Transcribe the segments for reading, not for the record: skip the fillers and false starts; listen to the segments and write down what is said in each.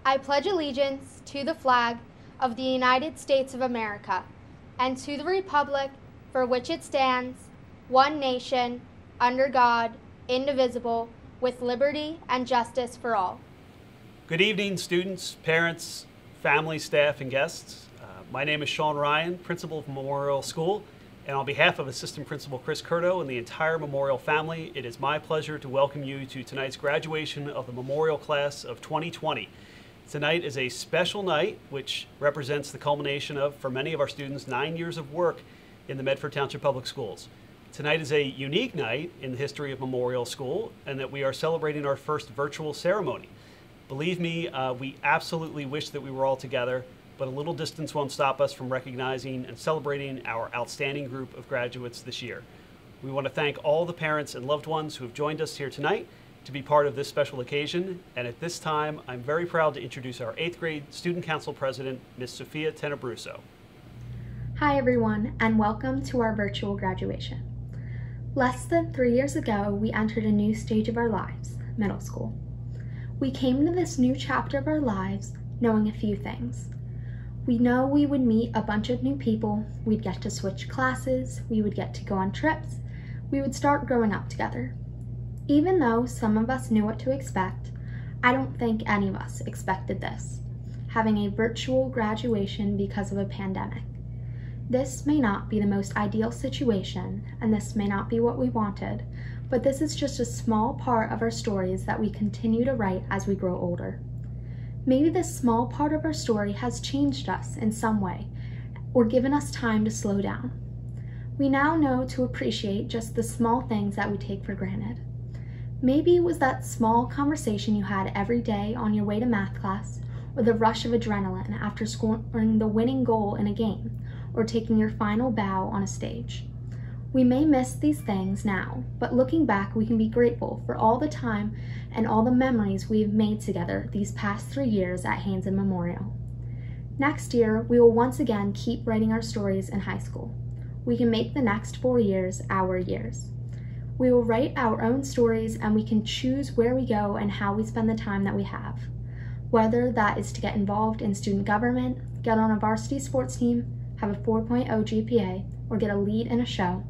I pledge allegiance to the flag of the United States of America and to the republic for which it stands, one nation, under God, indivisible, with liberty and justice for all. Good evening, students, parents, family, staff, and guests. My name is Sean Ryan, principal of Memorial School, and on behalf of Assistant Principal Chris Curto and the entire Memorial family, it is my pleasure to welcome you to tonight's graduation of the Memorial Class of 2020. Tonight is a special night which represents the culmination of, for many of our students, 9 years of work in the Medford Township Public Schools. Tonight is a unique night in the history of Memorial School, and that we are celebrating our first virtual ceremony. Believe me, we absolutely wish that we were all together, but a little distance won't stop us from recognizing and celebrating our outstanding group of graduates this year. We want to thank all the parents and loved ones who have joined us here tonight to be part of this special occasion. And at this time, I'm very proud to introduce our 8th grade Student Council President, Ms. Sofia Abruzzo. Hi everyone, and welcome to our virtual graduation. Less than 3 years ago, we entered a new stage of our lives, middle school. We came into this new chapter of our lives knowing a few things. We know we would meet a bunch of new people, we'd get to switch classes, we would get to go on trips, we would start growing up together. Even though some of us knew what to expect, I don't think any of us expected this, having a virtual graduation because of a pandemic. This may not be the most ideal situation, and this may not be what we wanted, but this is just a small part of our stories that we continue to write as we grow older. Maybe this small part of our story has changed us in some way, or given us time to slow down. We now know to appreciate just the small things that we take for granted. Maybe it was that small conversation you had every day on your way to math class, or the rush of adrenaline after scoring the winning goal in a game, or taking your final bow on a stage. We may miss these things now, but looking back, we can be grateful for all the time and all the memories we've made together these past 3 years at Haynes and Memorial. Next year, we will once again keep writing our stories in high school. We can make the next 4 years our years. We will write our own stories, and we can choose where we go and how we spend the time that we have. Whether that is to get involved in student government, get on a varsity sports team, have a 4.0 GPA, or get a lead in a show,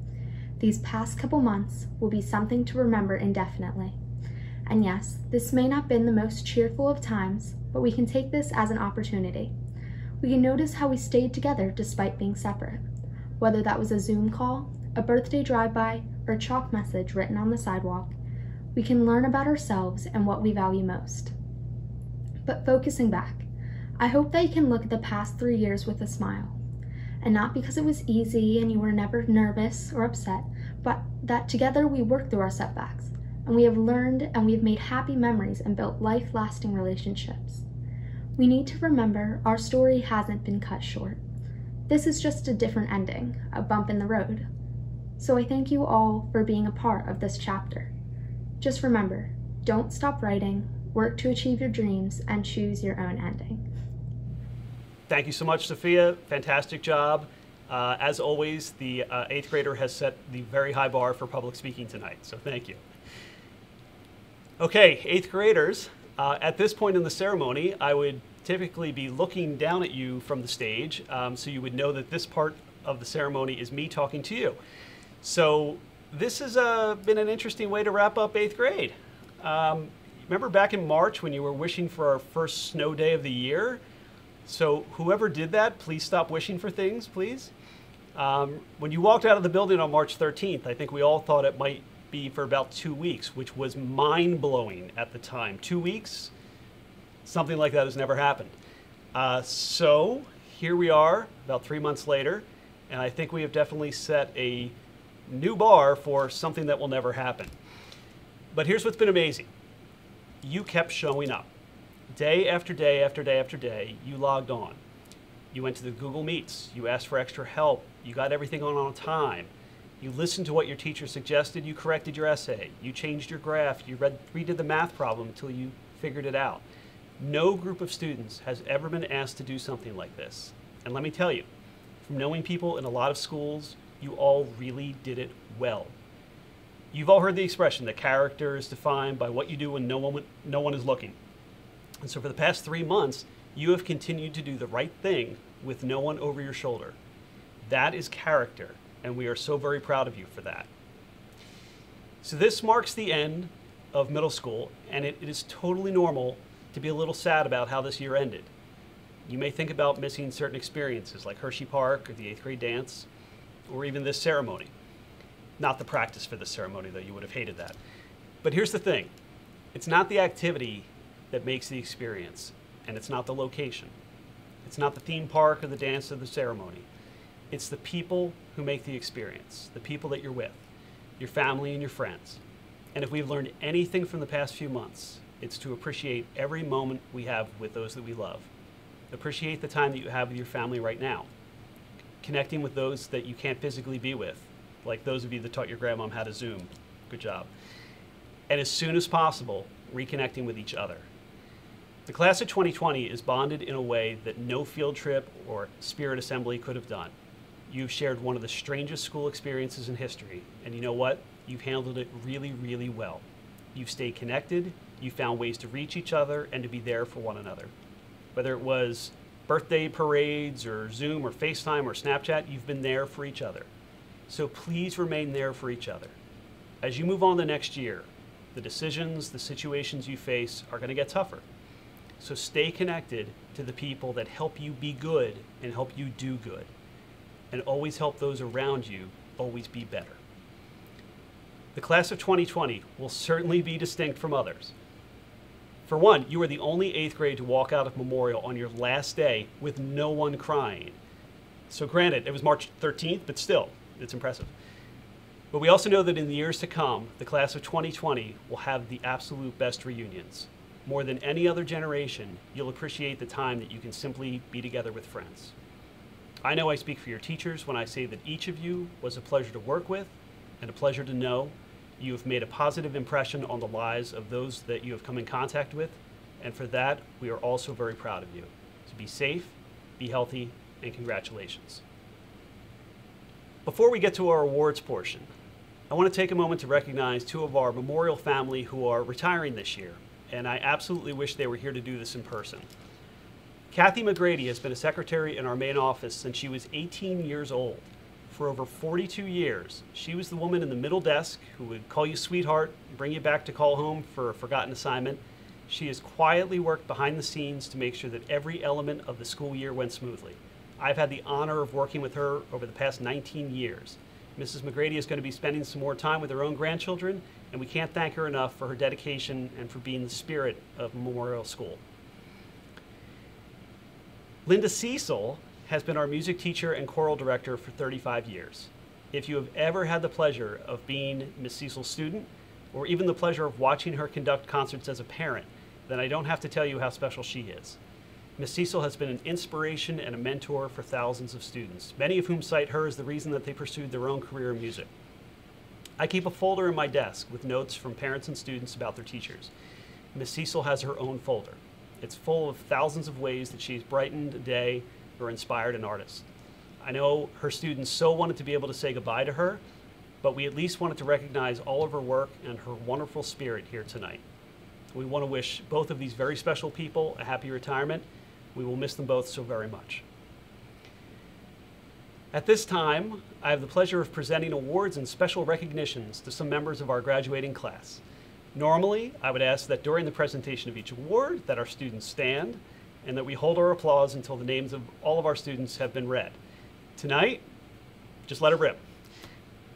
these past couple months will be something to remember indefinitely. And yes, this may not have been the most cheerful of times, but we can take this as an opportunity. We can notice how we stayed together despite being separate, whether that was a Zoom call, a birthday drive-by, or a chalk message written on the sidewalk. We can learn about ourselves and what we value most. But focusing back, I hope that you can look at the past 3 years with a smile. And not because it was easy and you were never nervous or upset, but that together we worked through our setbacks, and we have learned and we have made happy memories and built life-lasting relationships. We need to remember our story hasn't been cut short. This is just a different ending, a bump in the road. So I thank you all for being a part of this chapter. Just remember, don't stop writing, work to achieve your dreams, and choose your own ending. Thank you so much, Sophia. Fantastic job. As always, the 8th grader has set the very high bar for public speaking tonight, so thank you. Okay, 8th graders, at this point in the ceremony, I would typically be looking down at you from the stage, so you would know that this part of the ceremony is me talking to you. So this has been an interesting way to wrap up 8th grade. Remember back in March when you were wishing for our first snow day of the year? So whoever did that, please stop wishing for things, please. When you walked out of the building on March 13th, I think we all thought it might be for about 2 weeks, which was mind-blowing at the time. 2 weeks? Something like that has never happened. So here we are, about 3 months later, and I think we have definitely set a new bar for something that will never happen. But here's what's been amazing. You kept showing up. Day after day after day after day, you logged on. You went to the Google Meets, you asked for extra help, you got everything on time, you listened to what your teacher suggested, you corrected your essay, you changed your graph, you redid the math problem until you figured it out. No group of students has ever been asked to do something like this. And let me tell you, from knowing people in a lot of schools, you all really did it well. You've all heard the expression that character is defined by what you do when no one is looking. And so for the past 3 months, you have continued to do the right thing with no one over your shoulder. That is character, and we are so very proud of you for that. So this marks the end of middle school, and it is totally normal to be a little sad about how this year ended. You may think about missing certain experiences like Hershey Park or the 8th grade dance, or even this ceremony. Not the practice for this ceremony, though. You would have hated that. But here's the thing. It's not the activity that makes the experience, and it's not the location. It's not the theme park or the dance or the ceremony. It's the people who make the experience, the people that you're with, your family and your friends. And if we've learned anything from the past few months, it's to appreciate every moment we have with those that we love. Appreciate the time that you have with your family right now. Connecting with those that you can't physically be with, like those of you that taught your grandmom how to Zoom. Good job. And as soon as possible, reconnecting with each other. The class of 2020 is bonded in a way that no field trip or spirit assembly could have done. You've shared one of the strangest school experiences in history, and you know what? You've handled it really, really well. You've stayed connected, you found ways to reach each other and to be there for one another. Whether it was birthday parades or Zoom or FaceTime or Snapchat, you've been there for each other. So please remain there for each other. As you move on the next year, the decisions, the situations you face are going to get tougher. So stay connected to the people that help you be good and help you do good. And always help those around you always be better. The class of 2020 will certainly be distinct from others. For one, you were the only 8th grade to walk out of Memorial on your last day with no one crying. So granted, it was March 13th, but still, it's impressive. But we also know that in the years to come, the class of 2020 will have the absolute best reunions. More than any other generation, you'll appreciate the time that you can simply be together with friends. I know I speak for your teachers when I say that each of you was a pleasure to work with and a pleasure to know. You have made a positive impression on the lives of those that you have come in contact with, and for that, we are also very proud of you. So be safe, be healthy, and congratulations. Before we get to our awards portion, I want to take a moment to recognize 2 of our Memorial family who are retiring this year, and I absolutely wish they were here to do this in person. Cathy Mcgrady has been a secretary in our main office since she was 18 years old. For over 42 years, she was the woman in the middle desk who would call you sweetheart, bring you back to call home for a forgotten assignment. She has quietly worked behind the scenes to make sure that every element of the school year went smoothly. I've had the honor of working with her over the past 19 years. Mrs. Mcgrady is going to be spending some more time with her own grandchildren, and we can't thank her enough for her dedication and for being the spirit of Memorial School. Linda Cecil has been our music teacher and choral director for 35 years. If you have ever had the pleasure of being Miss Cecil's student, or even the pleasure of watching her conduct concerts as a parent, then I don't have to tell you how special she is. Miss Cecil has been an inspiration and a mentor for thousands of students, many of whom cite her as the reason that they pursued their own career in music. I keep a folder in my desk with notes from parents and students about their teachers. Miss Cecil has her own folder. It's full of thousands of ways that she's brightened a day or inspired an artist. I know her students so wanted to be able to say goodbye to her, but we at least wanted to recognize all of her work and her wonderful spirit here tonight. We want to wish both of these very special people a happy retirement. We will miss them both so very much. At this time, I have the pleasure of presenting awards and special recognitions to some members of our graduating class. Normally, I would ask that during the presentation of each award that our students stand and that we hold our applause until the names of all of our students have been read. Tonight, just let it rip.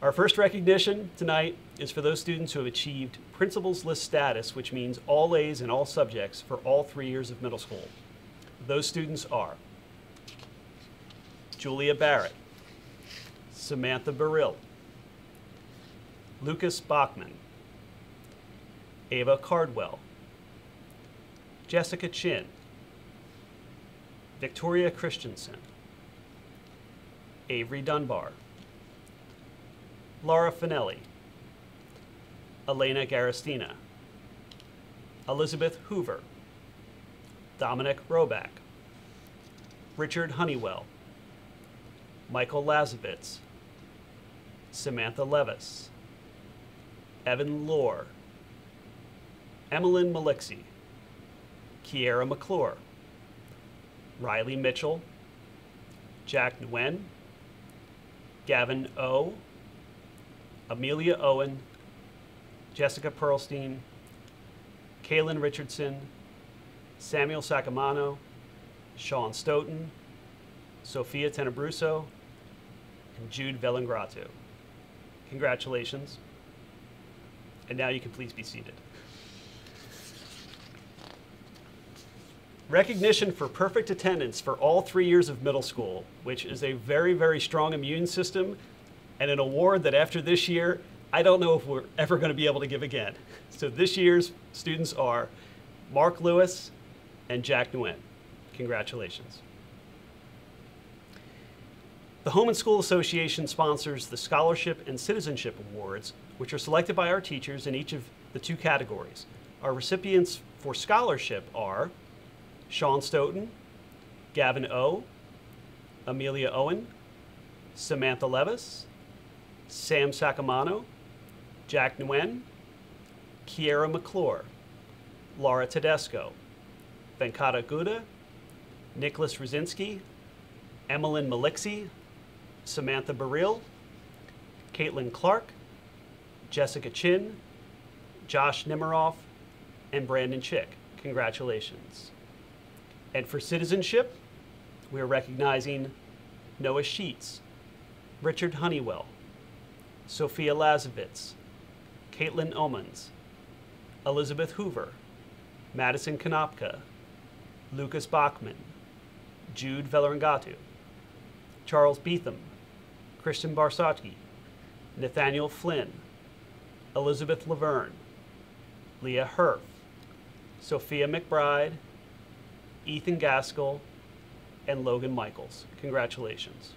Our first recognition tonight is for those students who have achieved Principals List status, which means all A's in all subjects for all 3 years of middle school. Those students are Julia Barrett, Samantha Burrill, Lucas Bachman, Ava Cardwell, Jessica Chin, Victoria Christensen, Avery Dunbar, Laura Finelli, Elena Garastina, Elizabeth Hoover, Dominic Roback, Richard Honeywell, Michael Lazovitz, Samantha Levis, Evan Lohr, Emmeline Malixi, Kiera McClure, Riley Mitchell, Jack Nguyen, Gavin O, Amelia Owen, Jessica Pearlstein, Kaylin Richardson, Samuel Sacamano, Sean Stoughton, Sofia Abruzzo, and Jude Vellengrato. Congratulations. And now you can please be seated. Recognition for perfect attendance for all 3 years of middle school, which is a very, very strong immune system, and an award that after this year, I don't know if we're ever going to be able to give again. So this year's students are Mark Lewis and Jack Nguyen. Congratulations. The Home and School Association sponsors the Scholarship and Citizenship Awards, which are selected by our teachers in each of the 2 categories. Our recipients for scholarship are Sean Stoughton, Gavin O, Amelia Owen, Samantha Levis, Sam Sacamano, Jack Nguyen, Kiera McClure, Laura Tedesco, Venkata Gouda, Nicholas Rosinski, Emmeline Malixi, Samantha Baril, Caitlin Clark, Jessica Chin, Josh Nemiroff, and Brandon Chick. Congratulations. And for citizenship, we are recognizing Noah Sheets, Richard Honeywell, Sophia Lazovitz, Caitlin Omans, Elizabeth Hoover, Madison Konopka, Lucas Bachman, Jude Vellerangatu, Charles Beetham, Christian Barsaki, Nathaniel Flynn, Elizabeth Laverne, Leah Herf, Sophia McBride, Ethan Gaskell, and Logan Michaels. Congratulations.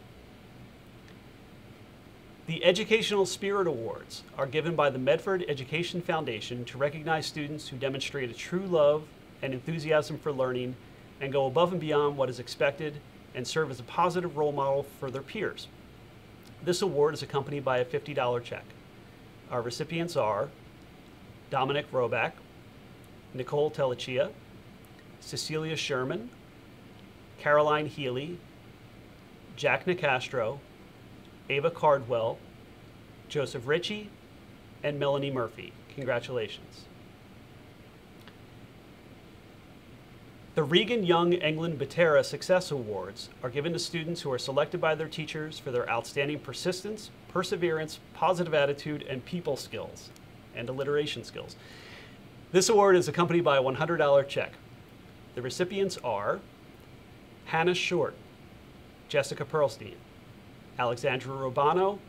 The Educational Spirit Awards are given by the Medford Education Foundation to recognize students who demonstrate a true love and enthusiasm for learning and go above and beyond what is expected and serve as a positive role model for their peers. This award is accompanied by a $50 check. Our recipients are Dominic Roback, Nicole Telechia, Cecilia Sherman, Caroline Healy, Jack Nicastro, Ava Cardwell, Joseph Ritchie, and Melanie Murphy. Congratulations. The Regan Young England Batera Success Awards are given to students who are selected by their teachers for their outstanding persistence, perseverance, positive attitude, and people skills, and alliteration skills. This award is accompanied by a $100 check. The recipients are Hannah Short, Jessica Pearlstein, Alexandra Robano,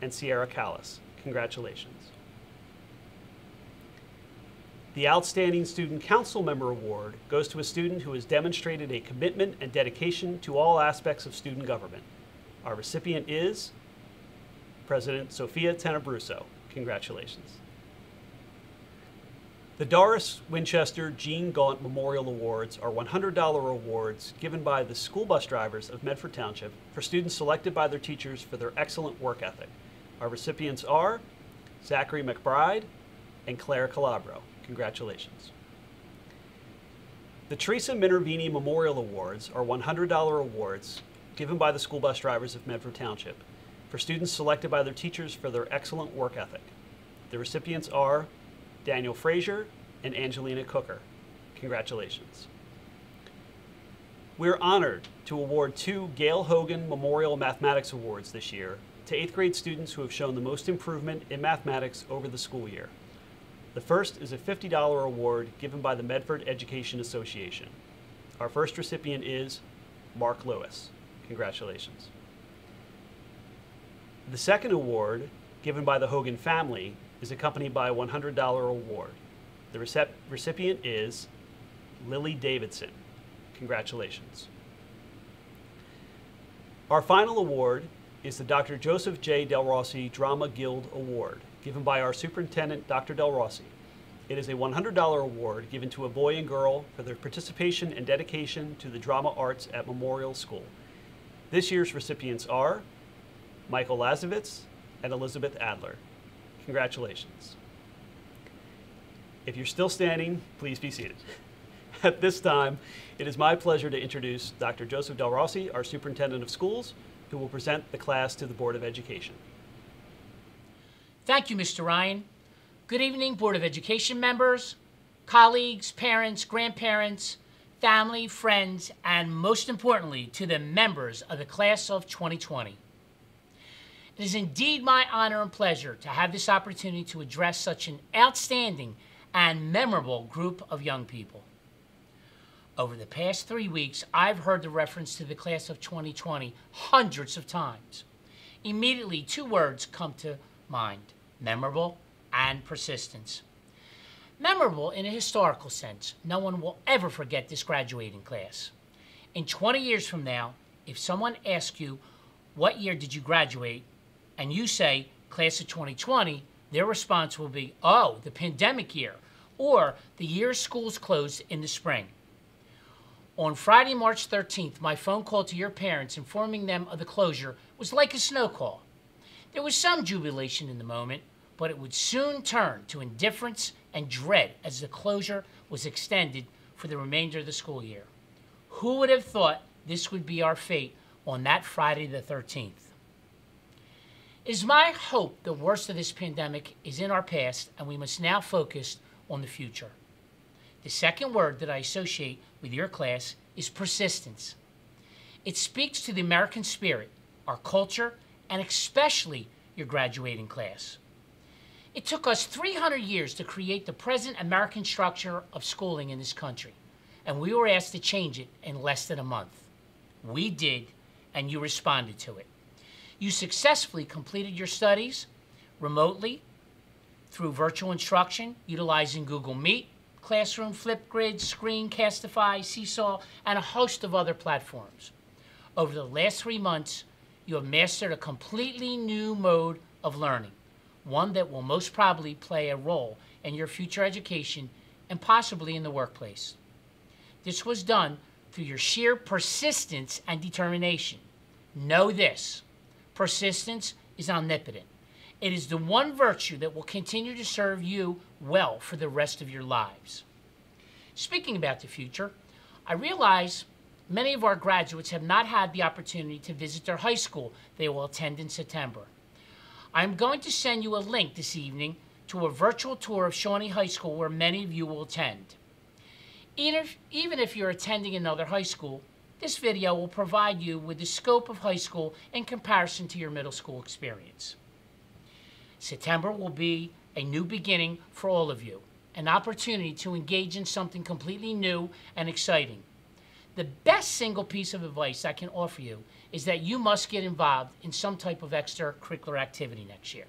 and Sierra Callis. Congratulations. The Outstanding Student Council Member Award goes to a student who has demonstrated a commitment and dedication to all aspects of student government. Our recipient is President Sofia Abruzzo. Congratulations. The Doris Winchester Jean Gaunt Memorial Awards are $100 awards given by the school bus drivers of Medford Township for students selected by their teachers for their excellent work ethic. Our recipients are Zachary McBride and Claire Calabro. Congratulations. The Teresa Minervini Memorial Awards are $100 awards given by the school bus drivers of Medford Township for students selected by their teachers for their excellent work ethic. The recipients are Daniel Frazier and Angelina Cooker. Congratulations. We're honored to award 2 Gail Hogan Memorial Mathematics Awards this year to 8th grade students who have shown the most improvement in mathematics over the school year. The first is a $50 award given by the Medford Education Association. Our first recipient is Mark Lewis. Congratulations. The second award, given by the Hogan family, is accompanied by a $100 award. The recipient is Lily Davidson. Congratulations. Our final award is the Dr. Joseph J. Del Rossi Drama Guild Award, given by our superintendent, Dr. Del Rossi. It is a $100 award given to a boy and girl for their participation and dedication to the drama arts at Memorial School. This year's recipients are Michael Lazovitz and Elizabeth Adler. Congratulations. If you're still standing, please be seated. At this time, it is my pleasure to introduce Dr. Joseph Del Rossi, our Superintendent of Schools, who will present the class to the Board of Education. Thank you, Mr. Ryan. Good evening, Board of Education members, colleagues, parents, grandparents, family, friends, and most importantly, to the members of the class of 2020. It is indeed my honor and pleasure to have this opportunity to address such an outstanding and memorable group of young people. Over the past 3 weeks, I've heard the reference to the class of 2020 hundreds of times. Immediately, 2 words come to mind: memorable and persistence. Memorable in a historical sense. No one will ever forget this graduating class. In 20 years from now, if someone asks you, what year did you graduate? And you say, class of 2020, their response will be, oh, the pandemic year, or the year schools closed in the spring. On Friday, March 13th, my phone call to your parents informing them of the closure was like a snow call. There was some jubilation in the moment, but it would soon turn to indifference and dread as the closure was extended for the remainder of the school year. Who would have thought this would be our fate on that Friday the 13th? It is my hope the worst of this pandemic is in our past and we must now focus on the future. The second word that I associate with your class is persistence. It speaks to the American spirit, our culture, and especially your graduating class. It took us 300 years to create the present American structure of schooling in this country, and we were asked to change it in less than a month. We did, and you responded to it. You successfully completed your studies remotely through virtual instruction, utilizing Google Meet, Classroom, Flipgrid, Screencastify, Cecil, and a host of other platforms. Over the last 3 months, you have mastered a completely new mode of learning, one that will most probably play a role in your future education and possibly in the workplace. This was done through your sheer persistence and determination. Know this: persistence is omnipotent. It is the one virtue that will continue to serve you well for the rest of your lives. Speaking about the future, I realize many of our graduates have not had the opportunity to visit their high school they will attend in September. I'm going to send you a link this evening to a virtual tour of Shawnee High School where many of you will attend. Even if you're attending another high school, this video will provide you with the scope of high school in comparison to your middle school experience. September will be a new beginning for all of you, an opportunity to engage in something completely new and exciting. The best single piece of advice I can offer you is that you must get involved in some type of extracurricular activity next year.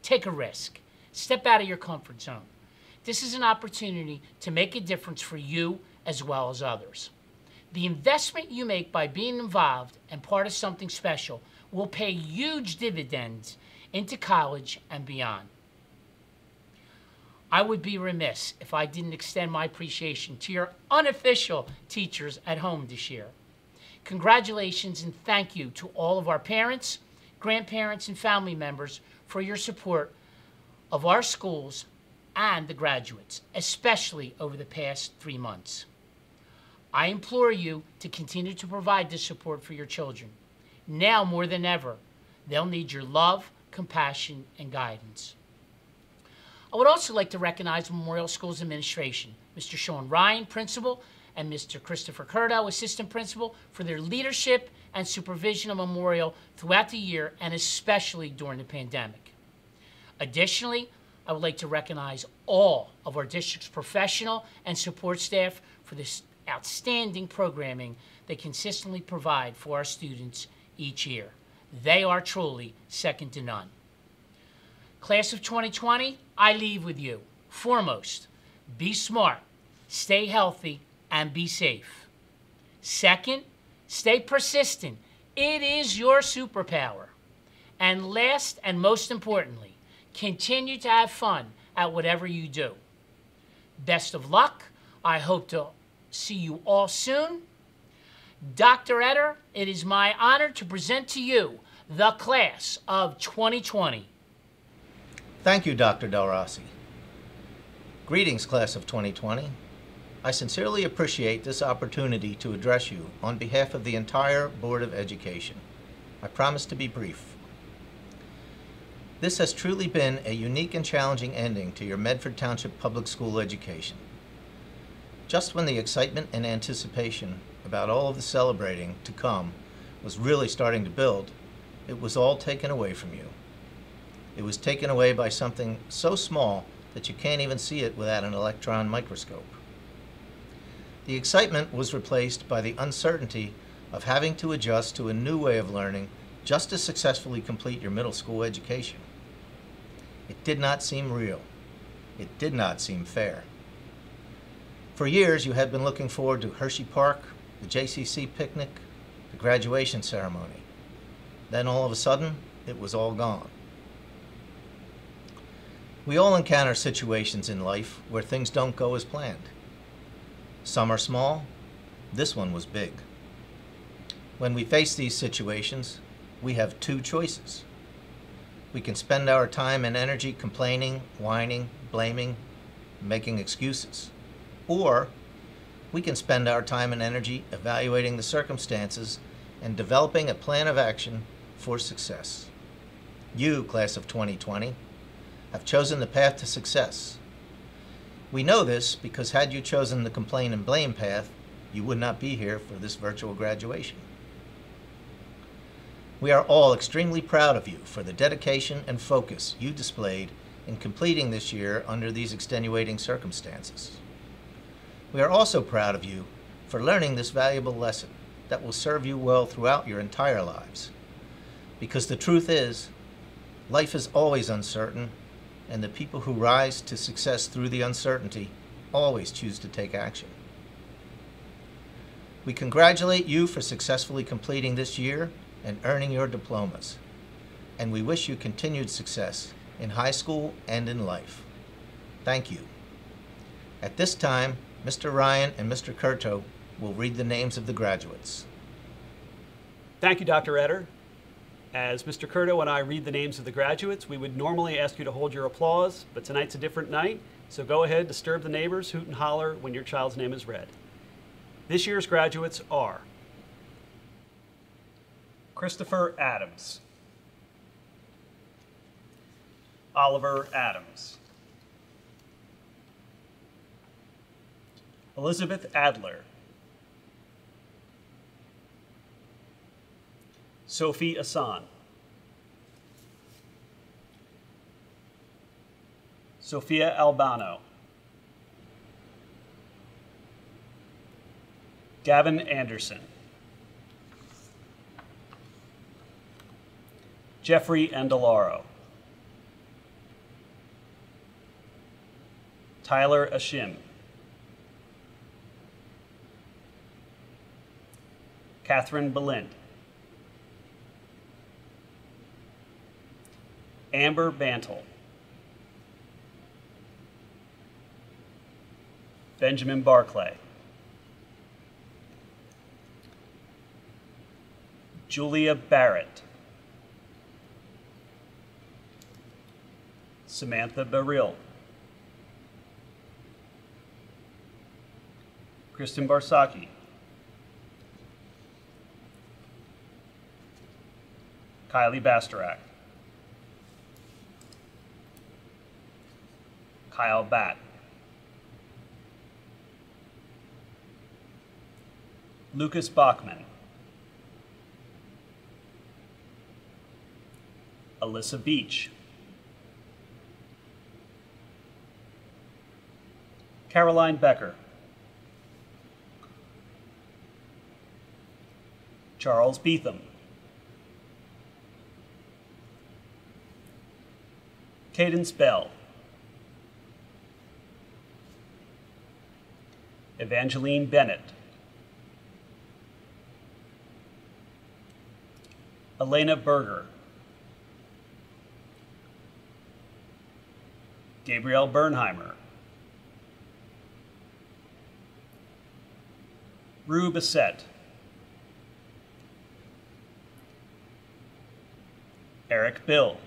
Take a risk. Step out of your comfort zone. This is an opportunity to make a difference for you as well as others. The investment you make by being involved and part of something special will pay huge dividends into college and beyond. I would be remiss if I didn't extend my appreciation to your unofficial teachers at home this year. Congratulations and thank you to all of our parents, grandparents, and family members for your support of our schools and the graduates, especially over the past 3 months. I implore you to continue to provide this support for your children. Now more than ever, they'll need your love, compassion, and guidance. I would also like to recognize Memorial School's administration, Mr. Sean Ryan, principal, and Mr. Christopher Curdo, assistant principal, for their leadership and supervision of Memorial throughout the year and especially during the pandemic. Additionally, I would like to recognize all of our district's professional and support staff for this outstanding programming they consistently provide for our students each year. They are truly second to none. Class of 2020, I leave with you. Foremost, be smart, stay healthy, and be safe. Second, stay persistent. It is your superpower. And last and most importantly, continue to have fun at whatever you do. Best of luck. I hope to see you all soon. Dr. Etter, it is my honor to present to you the class of 2020. Thank you, Dr. Del Rossi. Greetings, class of 2020. I sincerely appreciate this opportunity to address you on behalf of the entire Board of Education. I promise to be brief. This has truly been a unique and challenging ending to your Medford Township Public School education. Just when the excitement and anticipation about all of the celebrating to come was really starting to build, it was all taken away from you. It was taken away by something so small that you can't even see it without an electron microscope. The excitement was replaced by the uncertainty of having to adjust to a new way of learning just to successfully complete your middle school education. It did not seem real. It did not seem fair. For years, you had been looking forward to Hershey Park, the JCC picnic, the graduation ceremony. Then all of a sudden, it was all gone. We all encounter situations in life where things don't go as planned. Some are small. This one was big. When we face these situations, we have two choices. We can spend our time and energy complaining, whining, blaming, making excuses. Or we can spend our time and energy evaluating the circumstances and developing a plan of action for success. You, class of 2020, have chosen the path to success. We know this because had you chosen the complain and blame path, you would not be here for this virtual graduation. We are all extremely proud of you for the dedication and focus you displayed in completing this year under these extenuating circumstances. We are also proud of you for learning this valuable lesson that will serve you well throughout your entire lives. Because the truth is, life is always uncertain, and the people who rise to success through the uncertainty always choose to take action. We congratulate you for successfully completing this year and earning your diplomas, and we wish you continued success in high school and in life. Thank you. At this time, Mr. Ryan and Mr. Curto will read the names of the graduates. Thank you, Dr. Etter. As Mr. Curto and I read the names of the graduates, we would normally ask you to hold your applause, but tonight's a different night, so go ahead, disturb the neighbors, hoot and holler when your child's name is read. This year's graduates are Christopher Adams, Oliver Adams, Elizabeth Adler, Sophie Asan, Sofia Albano, Gavin Anderson, Jeffrey Andalaro, Tyler Ashim, Catherine Belind, Amber Bantle, Benjamin Barclay, Julia Barrett, Samantha Baril, Kristen Barsaki, Kylie Bastarak, Kyle Batt, Lucas Bachman, Alyssa Beach, Caroline Becker, Charles Beetham, Cadence Bell, Evangeline Bennett, Elena Berger, Gabrielle Bernheimer, Rue Bissett, Eric Bill,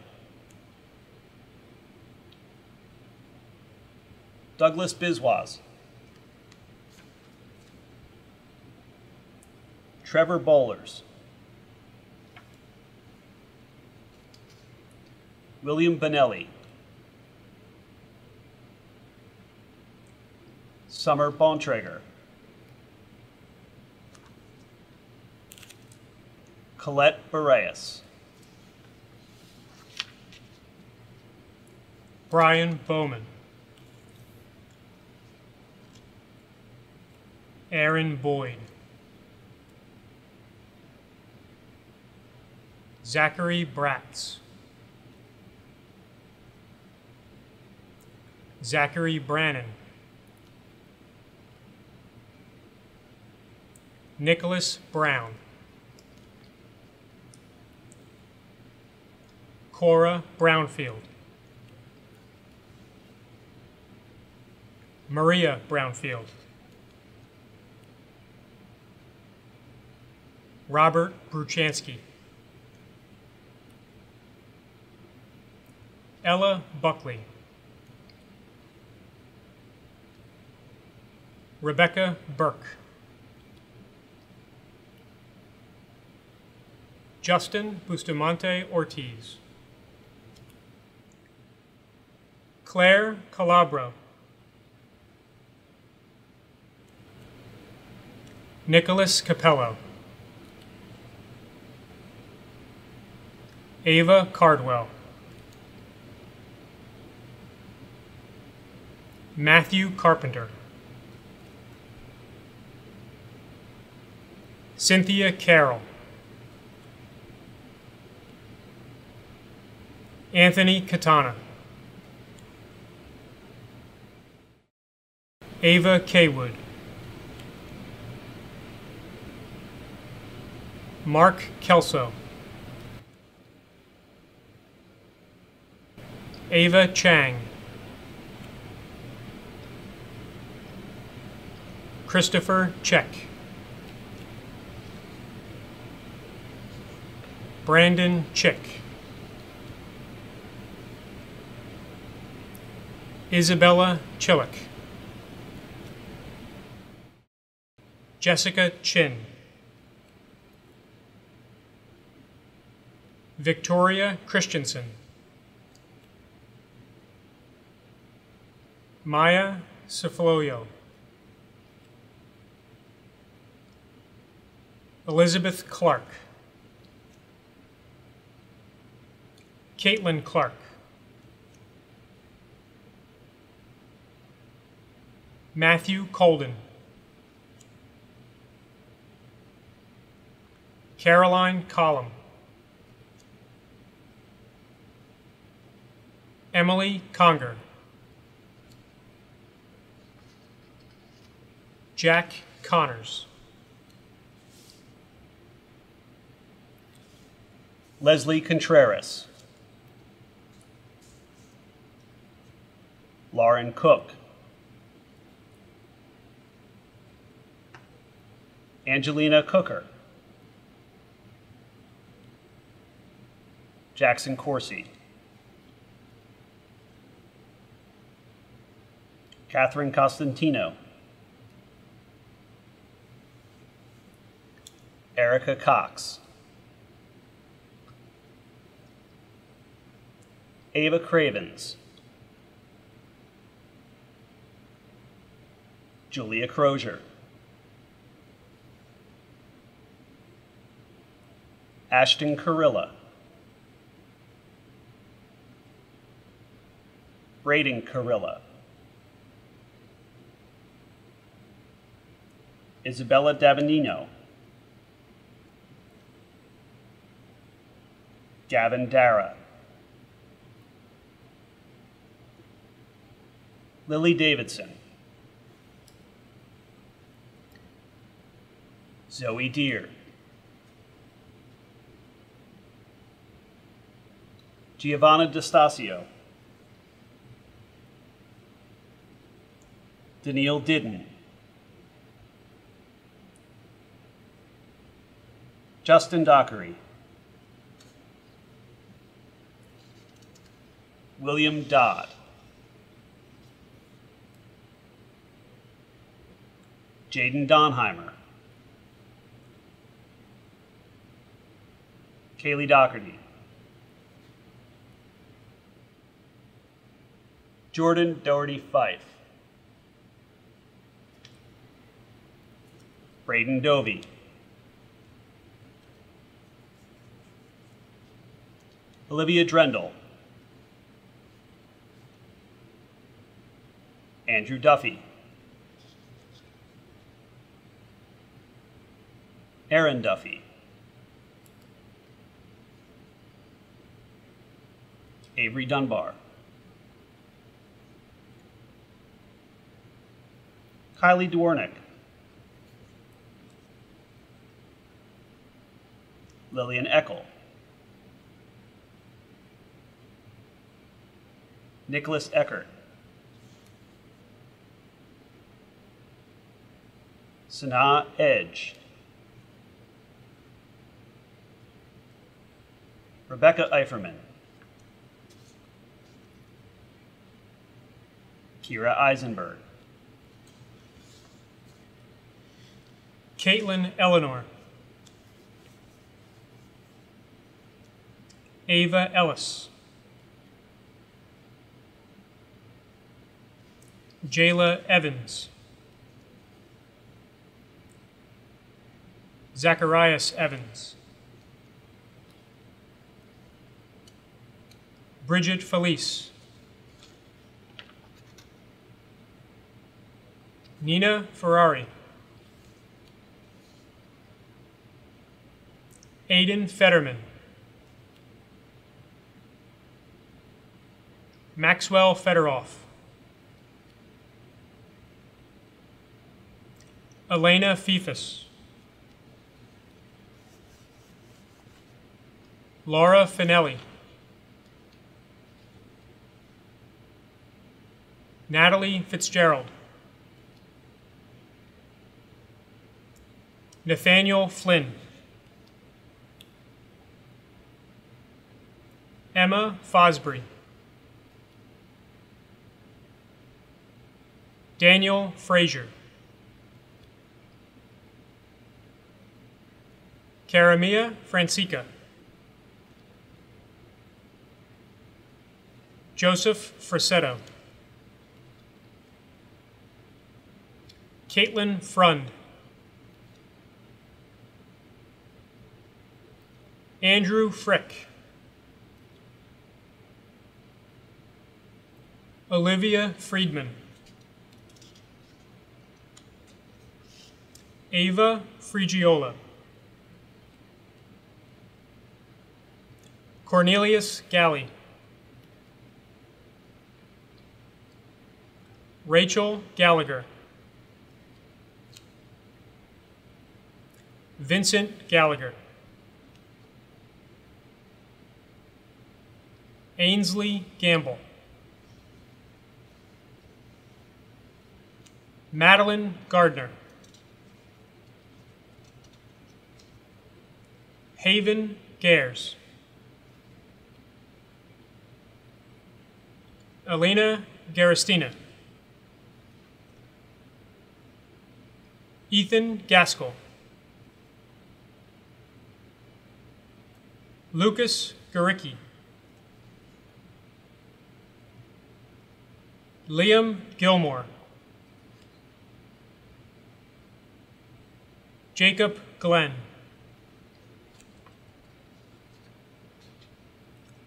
Douglas Biswas, Trevor Bowlers, William Bonelli, Summer Bontrager, Colette Boreas, Brian Bowman, Aaron Boyd, Zachary Bratz, Zachary Brannon, Nicholas Brown, Cora Brownfield, Maria Brownfield, Robert Bruchansky, Ella Buckley, Rebecca Burke, Justin Bustamante Ortiz, Claire Calabro, Nicholas Capello, Ava Cardwell, Matthew Carpenter, Cynthia Carroll, Anthony Katana, Ava Kaywood, Mark Kelso, Ava Chang, Christopher Check, Brandon Chick, Isabella Chillick, Jessica Chin, Victoria Christensen, Maya Cifloyo, Elizabeth Clark, Caitlin Clark, Matthew Colden, Caroline Collum, Emily Conger, Jack Connors, Leslie Contreras, Lauren Cook, Angelina Cooker, Jackson Corsi, Catherine Costantino, Erica Cox, Ava Cravens, Julia Crozier, Ashton Carilla, Braden Carilla, Isabella Davanino, Gavin Dara, Lily Davidson, Zoe Deere, Giovanna DeStasio, Danielle Didden, Justin Dockery, William Dodd, Jaden Donheimer, Kaylee Doherty, Jordan Doherty Fife, Braden Dovey, Olivia Drendel, Andrew Duffy, Aaron Duffy, Avery Dunbar, Kylie Dwornik, Lillian Eckel, Nicholas Eckert, Sanaa Edge, Rebecca Eiferman, Kira Eisenberg, Caitlin Eleanor, Ava Ellis, Jayla Evans, Zacharias Evans, Bridget Felice, Nina Ferrari, Aiden Fetterman, Maxwell Federoff, Elena Fifus, Laura Finelli, Natalie Fitzgerald, Nathaniel Flynn, Emma Fosbury, Daniel Frazier, Karamia Francica, Joseph Frasetto, Caitlin Frund, Andrew Frick, Olivia Friedman, Ava Frigiola, Cornelius Galley, Rachel Gallagher, Vincent Gallagher, Ainsley Gamble, Madeline Gardner, Haven Gares, Elena Garastina, Ethan Gaskell, Lucas Garicki, Liam Gilmore, Jacob Glenn,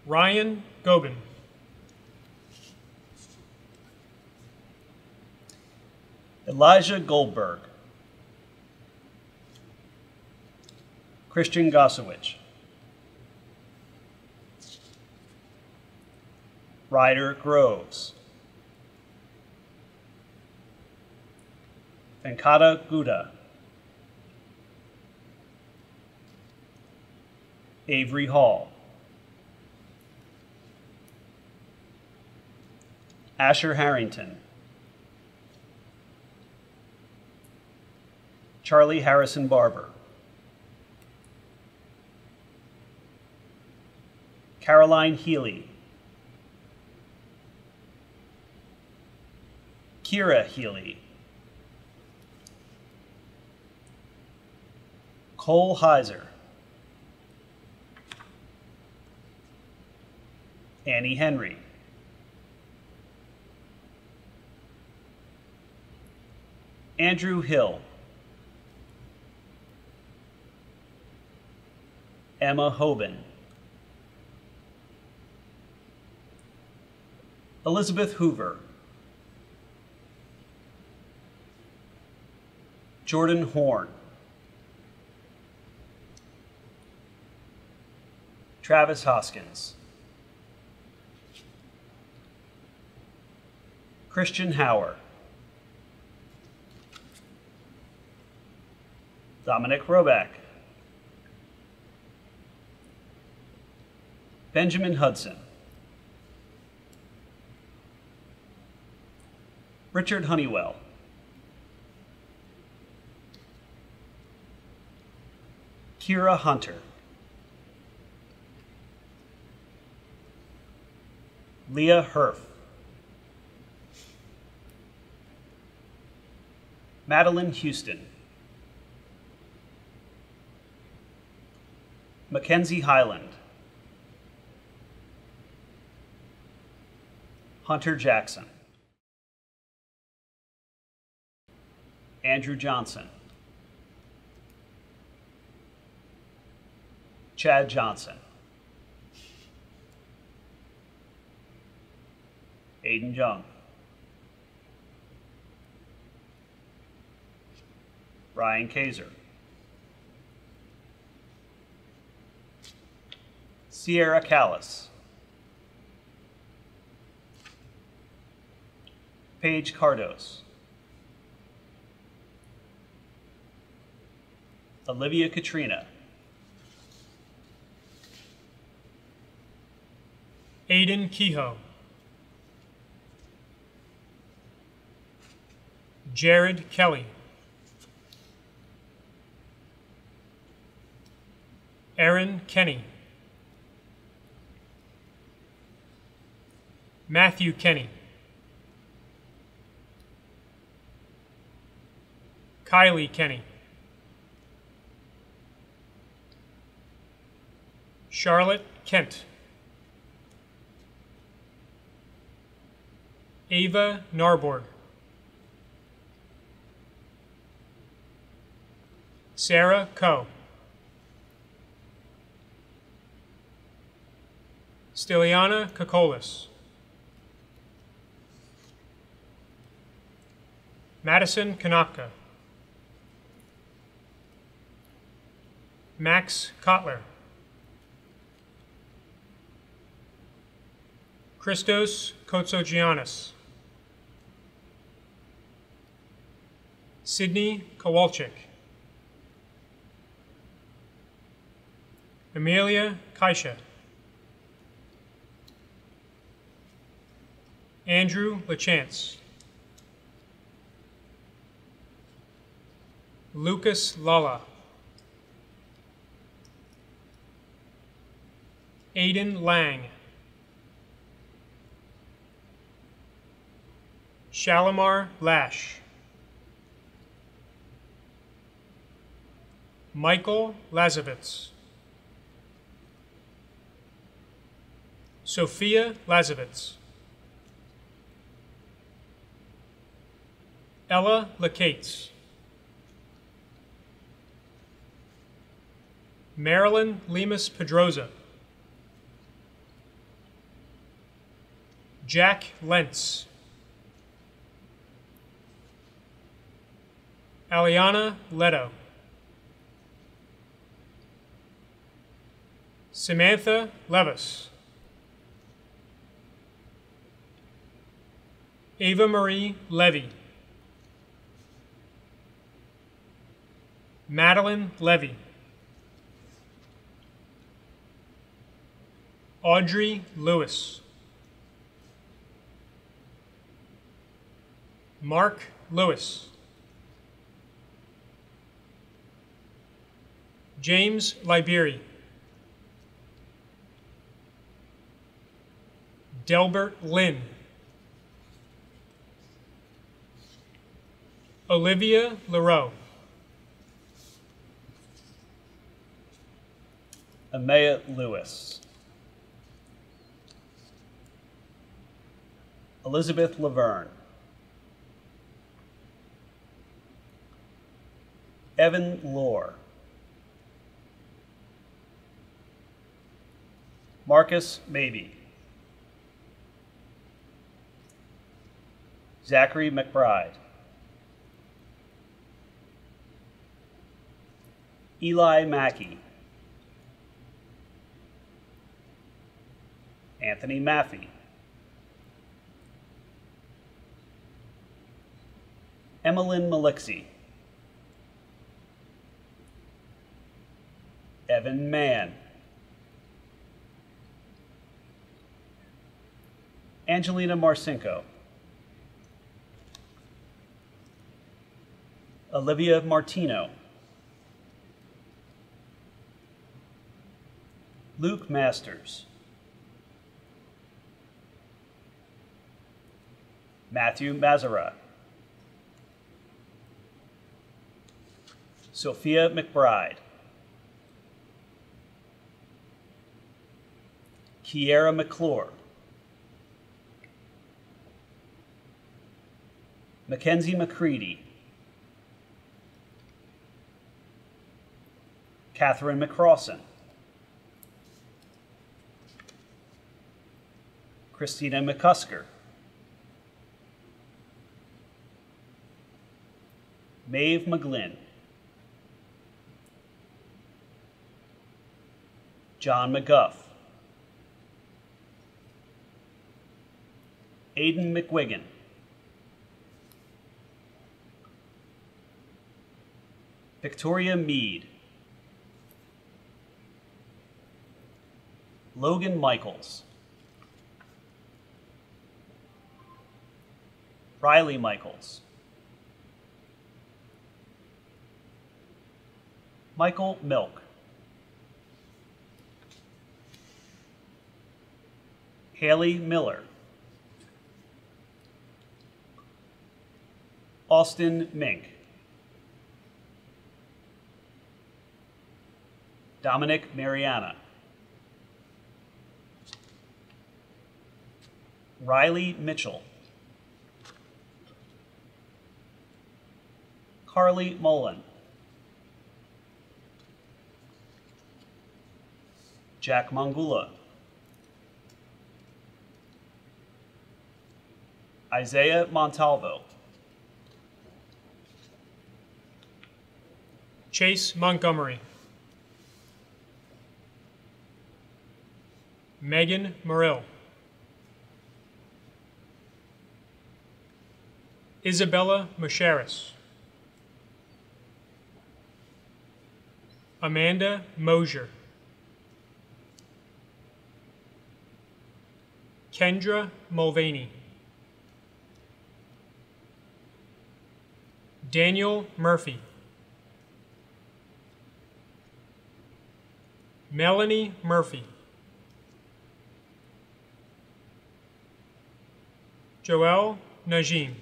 Ryan Gobin, Elijah Goldberg, Christian Gossowich, Ryder Groves, Venkata Gouda, Avery Hall, Asher Harrington, Charlie Harrison Barber, Caroline Healy, Kira Healy, Cole Heiser, Annie Henry. Andrew Hill. Emma Hoban. Elizabeth Hoover. Jordan Horn. Travis Hoskins. Christian Hauer. Dominic Roback. Benjamin Hudson. Richard Honeywell. Kira Hunter. Leah Herf. Madeline Houston. Mackenzie Highland. Hunter Jackson. Andrew Johnson. Chad Johnson. Aiden Jung. Ryan Kaiser. Sierra Callis. Paige Cardos. Olivia Katrina. Aiden Kehoe. Jared Kelly. Aaron Kenny. Matthew Kenny. Kylie Kenny. Charlotte Kent. Ava Narborg. Sarah Coe. Stiliana Kokolis. Madison Konopka. Max Kotler. Christos Kotsogiannis. Sydney Kowalczyk. Amelia Kaisha. Andrew LaChance. Lucas Lala. Aiden Lang. Shalimar Lash. Michael Lazovitz. Sofia Lazovitz. Ella Lacates. Marilyn Lemus Pedroza. Jack Lentz. Aliana Leto. Samantha Levis. Ava Marie Levy. Madeline Levy. Audrey Lewis. Mark Lewis. James Liberi. Delbert Lynn. Olivia Leroux. Amaya Lewis. Elizabeth Laverne, Evan Lohr, Marcus Mabey, Zachary McBride, Eli Mackey, Anthony Maffey, Emmeline Malixie, Evan Mann, Angelina Marcinko, Olivia Martino, Luke Masters, Matthew Mazara, Sophia McBride, Kiera McClure, Mackenzie McCready, Catherine McCrawson, Christina McCusker, Maeve McGlynn, John McGuff, Aidan McWiggin, Victoria Mead, Logan Michaels, Riley Michaels, Michael Milk, Haley Miller, Austin Mink, Dominic Mariana, Riley Mitchell, Carly Mullen, Jack Mangula, Isaiah Montalvo, Chase Montgomery, Megan Morrill, Isabella Macheris, Amanda Mosier, Kendra Mulvaney, Daniel Murphy, Melanie Murphy, Joel Najim,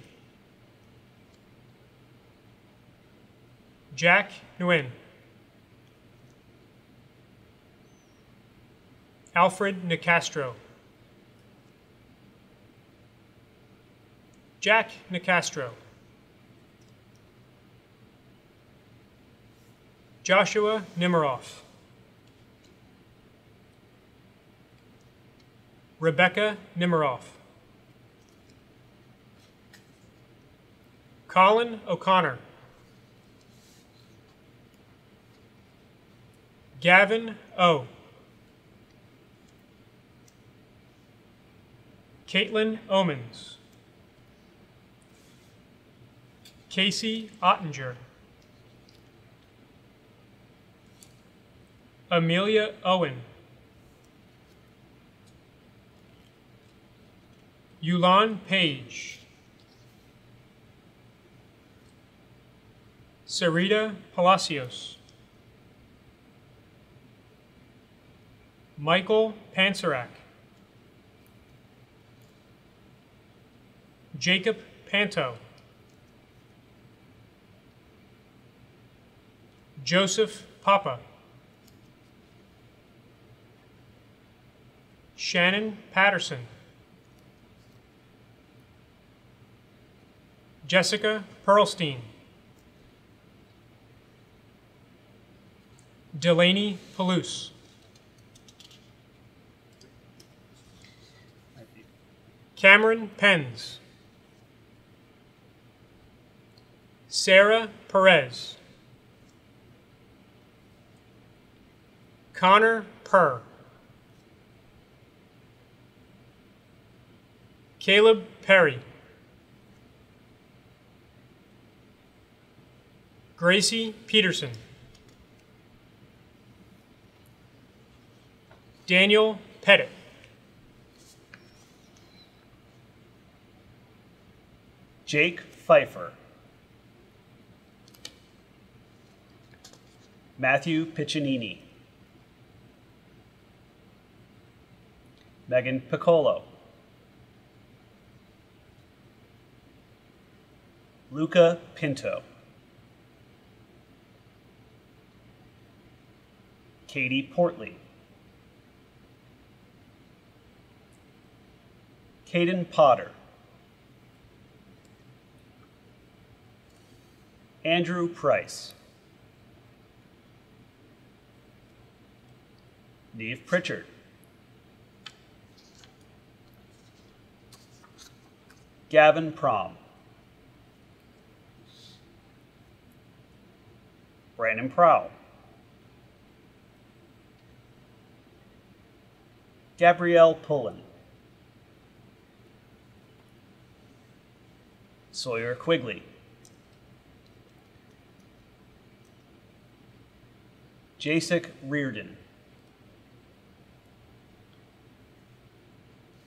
Jack Nguyen, Alfred Nicastro, Jack Nicastro, Joshua Nimiroff, Rebecca Nimiroff, Colin O'Connor, Gavin O, Caitlin Omens, Casey Ottinger, Amelia Owen, Yulan Page, Sarita Palacios, Michael Pansarak, Jacob Panto, Joseph Papa, Shannon Patterson, Jessica Perlstein, Delaney Palouse, Cameron Penns, Sarah Perez, Connor Purr, Caleb Perry, Gracie Peterson, Daniel Pettit, Jake Pfeiffer, Matthew Piccinini, Megan Piccolo, Luca Pinto, Katie Portley, Caden Potter, Andrew Price, Neve Pritchard, Gavin Prom, Brandon Prowl, Gabrielle Pullen, Sawyer Quigley, Jasek Reardon,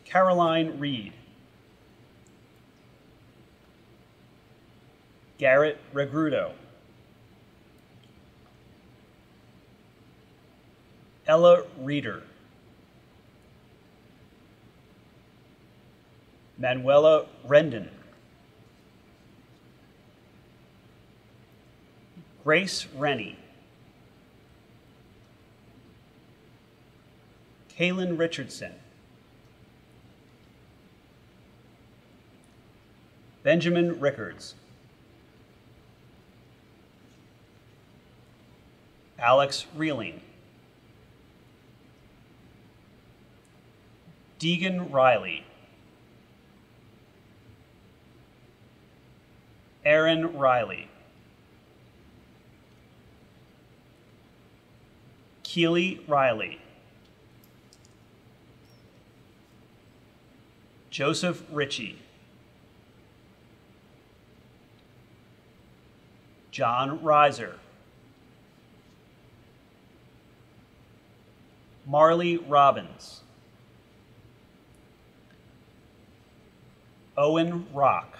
Caroline Reed, Garrett Regrudo, Ella Reeder, Manuela Rendon, Grace Rennie, Kaylin Richardson, Benjamin Rickards, Alex Reeling, Deegan Riley, Aaron Riley, Keely Riley, Joseph Ritchie, John Reiser, Marley Robbins, Owen Rock,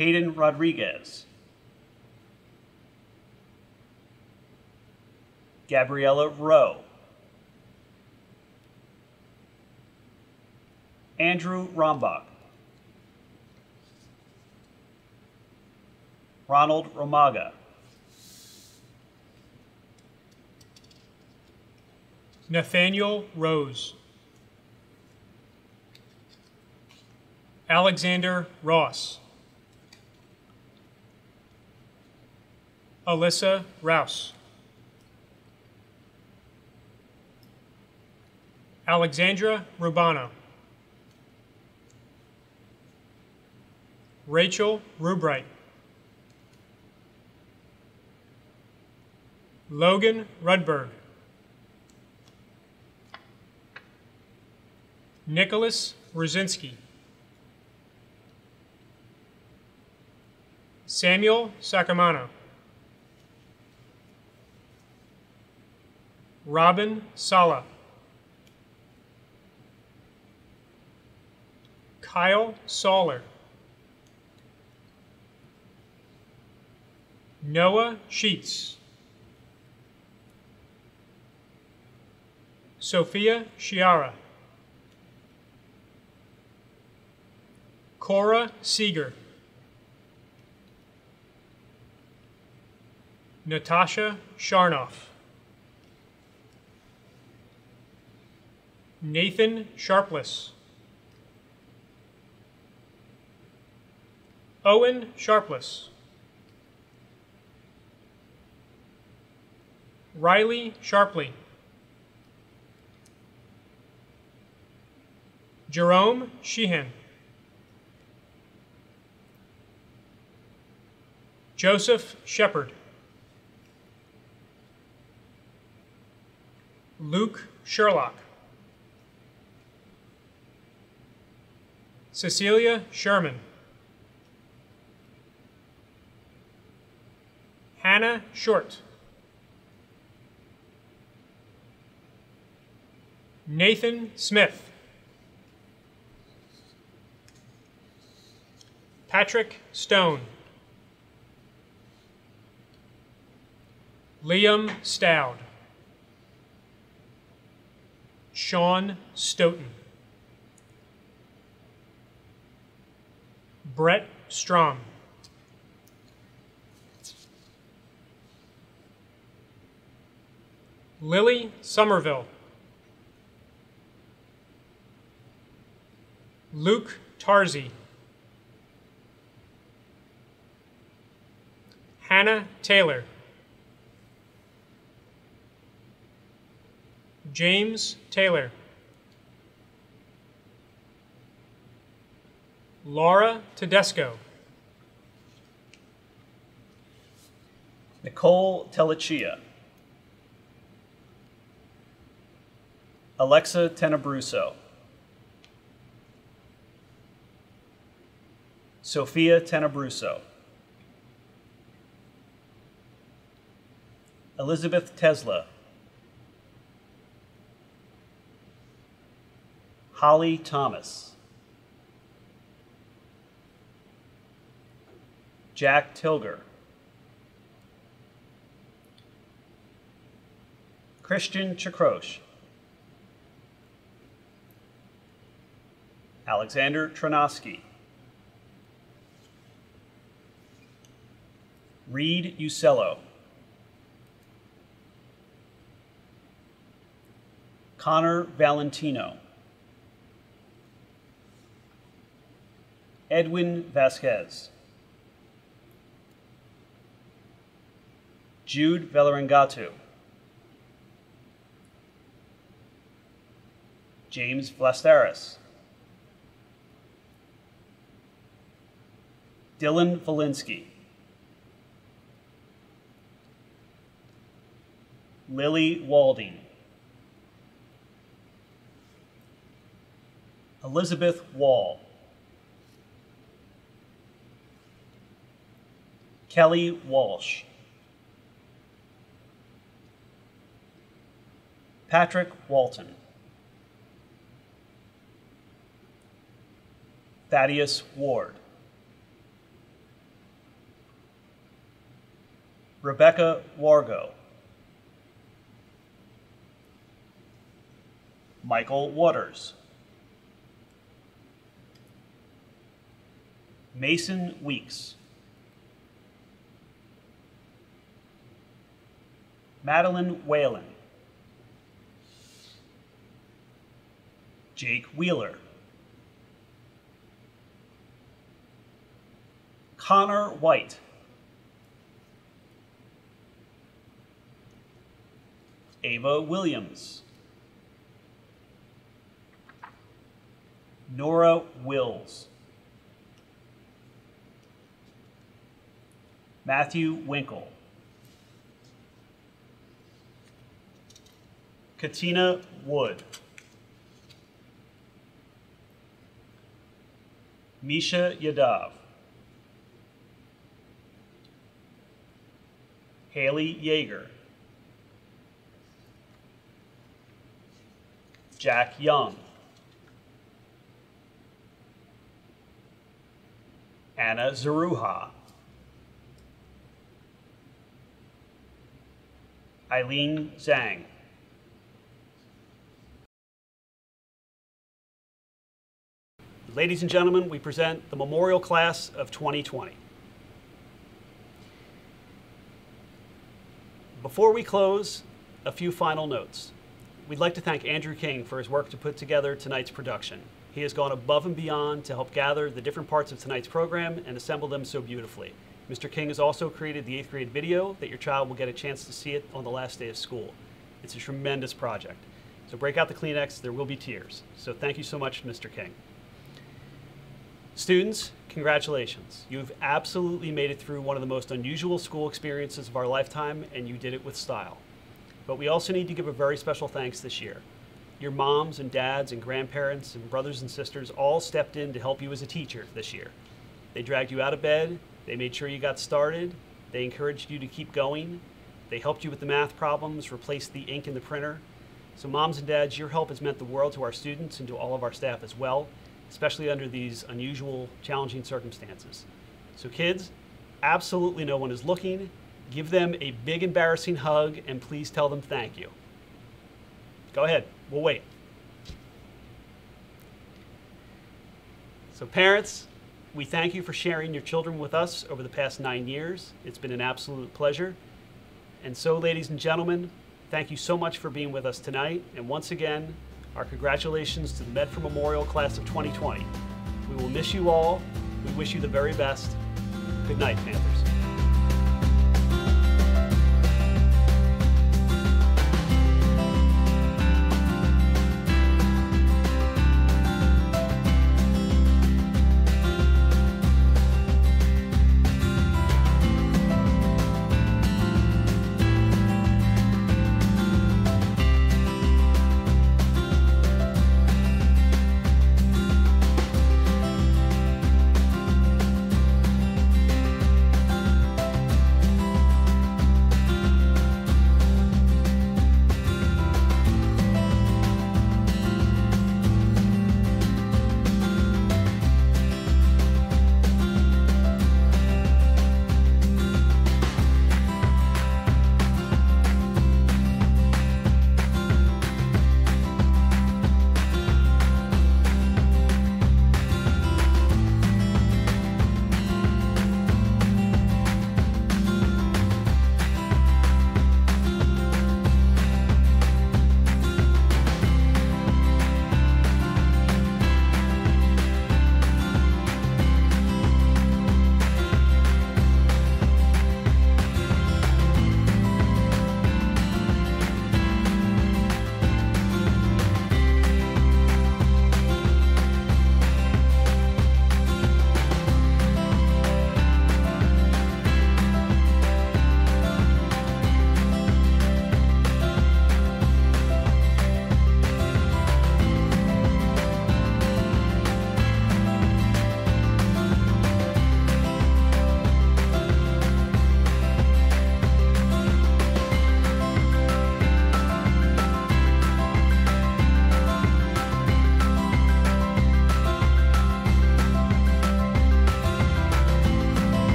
Caden Rodriguez, Gabriella Rowe, Andrew Rombach, Ronald Romaga, Nathaniel Rose, Alexander Ross, Alyssa Rouse, Alexandra Rubano, Rachel Rubright, Logan Rudberg, Nicholas Rosinski, Samuel Sacamano, Robin Sala, Kyle Soller, Noah Sheets, Sophia Chiara, Cora Seeger, Natasha Sharnoff, Nathan Sharpless, Owen Sharpless, Riley Sharpley, Jerome Sheehan, Joseph Shepard, Luke Sherlock, Cecilia Sherman, Hannah Short, Nathan Smith, Patrick Stone, Liam Stout, Sean Stoughton, Brett Strom, Lily Somerville, Luke Tarzi, Hannah Taylor, James Taylor, Laura Tedesco, Nicole Telechia, Alexa Tenebruso, Sofia Tenebruso, Elizabeth Tesla, Holly Thomas, Jack Tilger, Christian Chakrosh, Alexander Tronosky, Reed Usello, Connor Valentino, Edwin Vasquez, Jude Velarangatu, James Vlastaris, Dylan Valinsky, Lily Walding, Elizabeth Wall, Kelly Walsh, Patrick Walton, Thaddeus Ward, Rebecca Wargo, Michael Waters, Mason Weeks, Madeline Whalen, Jake Wheeler, Connor White, Ava Williams, Nora Wills, Matthew Winkle, Katina Wood, Misha Yadav, Haley Yeager, Jack Young, Anna Zaruha, Eileen Zhang, ladies and gentlemen, we present the Memorial Class of 2020. Before we close, a few final notes. we'd like to thank Andrew King for his work to put together tonight's production. He has gone above and beyond to help gather the different parts of tonight's program and assemble them so beautifully. Mr. King has also created the 8th grade video that your child will get a chance to see it on the last day of school. It's a tremendous project. So break out the Kleenex, there will be tears. So thank you so much, Mr. King. Students, congratulations. You've absolutely made it through one of the most unusual school experiences of our lifetime, and you did it with style. But we also need to give a very special thanks this year. Your moms and dads and grandparents and brothers and sisters all stepped in to help you as a teacher this year. They dragged you out of bed, they made sure you got started, they encouraged you to keep going, they helped you with the math problems, replaced the ink in the printer. So moms and dads, your help has meant the world to our students and to all of our staff as well, especially under these unusual, challenging circumstances. So kids, absolutely no one is looking. Give them a big embarrassing hug and please tell them thank you. Go ahead, we'll wait. So parents, we thank you for sharing your children with us over the past 9 years. It's been an absolute pleasure. And so, ladies and gentlemen, thank you so much for being with us tonight. And once again, our congratulations to the Medford Memorial Class of 2020. We will miss you all. We wish you the very best. Good night, Panthers.